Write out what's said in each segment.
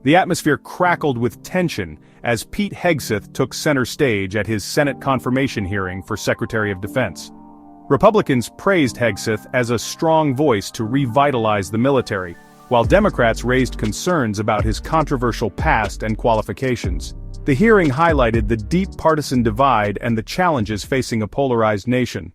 The atmosphere crackled with tension as Pete Hegseth took center stage at his Senate confirmation hearing for Secretary of Defense. Republicans praised Hegseth as a strong voice to revitalize the military, while Democrats raised concerns about his controversial past and qualifications. The hearing highlighted the deep partisan divide and the challenges facing a polarized nation.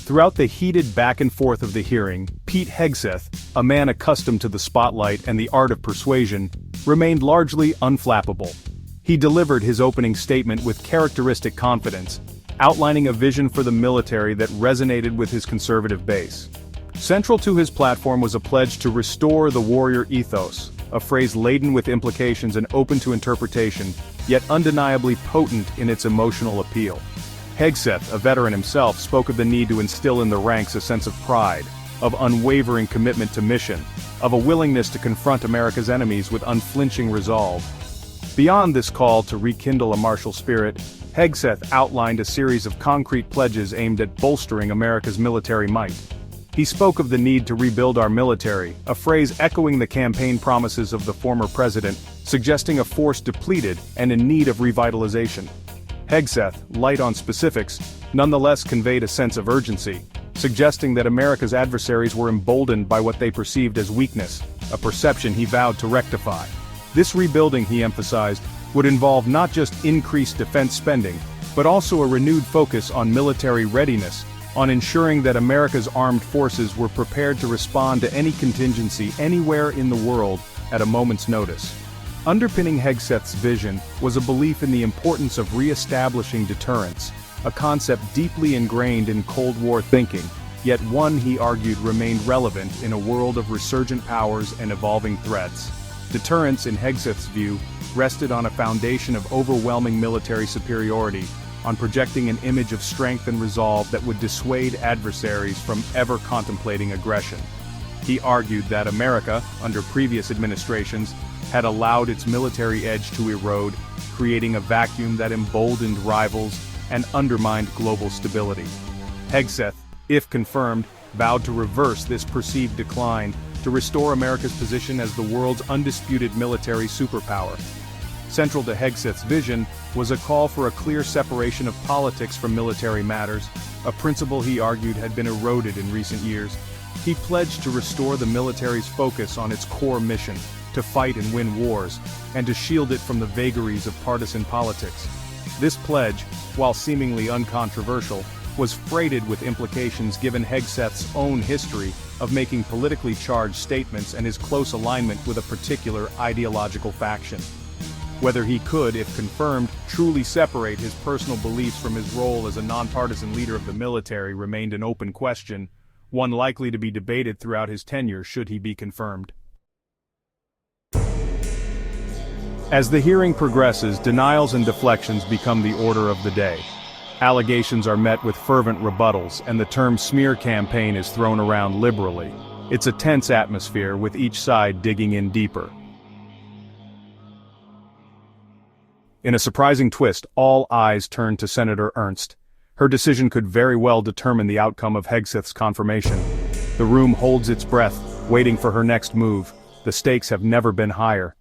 Throughout the heated back and forth of the hearing, Pete Hegseth, a man accustomed to the spotlight and the art of persuasion, remained largely unflappable. He delivered his opening statement with characteristic confidence, outlining a vision for the military that resonated with his conservative base. Central to his platform was a pledge to restore the warrior ethos, a phrase laden with implications and open to interpretation, yet undeniably potent in its emotional appeal. Hegseth, a veteran himself, spoke of the need to instill in the ranks a sense of pride, of unwavering commitment to mission, of a willingness to confront America's enemies with unflinching resolve. Beyond this call to rekindle a martial spirit, Hegseth outlined a series of concrete pledges aimed at bolstering America's military might. He spoke of the need to rebuild our military, a phrase echoing the campaign promises of the former president, suggesting a force depleted and in need of revitalization. Hegseth, light on specifics, nonetheless conveyed a sense of urgency, suggesting that America's adversaries were emboldened by what they perceived as weakness, a perception he vowed to rectify. This rebuilding, he emphasized, would involve not just increased defense spending, but also a renewed focus on military readiness, on ensuring that America's armed forces were prepared to respond to any contingency anywhere in the world at a moment's notice. Underpinning Hegseth's vision was a belief in the importance of re-establishing deterrence, a concept deeply ingrained in Cold War thinking, yet one he argued remained relevant in a world of resurgent powers and evolving threats. Deterrence, in Hegseth's view, rested on a foundation of overwhelming military superiority, on projecting an image of strength and resolve that would dissuade adversaries from ever contemplating aggression. He argued that America, under previous administrations, had allowed its military edge to erode, creating a vacuum that emboldened rivals and undermined global stability. Hegseth, if confirmed, vowed to reverse this perceived decline, to restore America's position as the world's undisputed military superpower. Central to Hegseth's vision was a call for a clear separation of politics from military matters, a principle he argued had been eroded in recent years. He pledged to restore the military's focus on its core mission, to fight and win wars, and to shield it from the vagaries of partisan politics. This pledge, while seemingly uncontroversial, was freighted with implications given Hegseth's own history of making politically charged statements and his close alignment with a particular ideological faction. Whether he could, if confirmed, truly separate his personal beliefs from his role as a nonpartisan leader of the military remained an open question, one likely to be debated throughout his tenure should he be confirmed. As the hearing progresses, denials and deflections become the order of the day. Allegations are met with fervent rebuttals, and the term smear campaign is thrown around liberally. It's a tense atmosphere, with each side digging in deeper. In a surprising twist, all eyes turn to Senator Ernst. Her decision could very well determine the outcome of Hegseth's confirmation. The room holds its breath, waiting for her next move. The stakes have never been higher.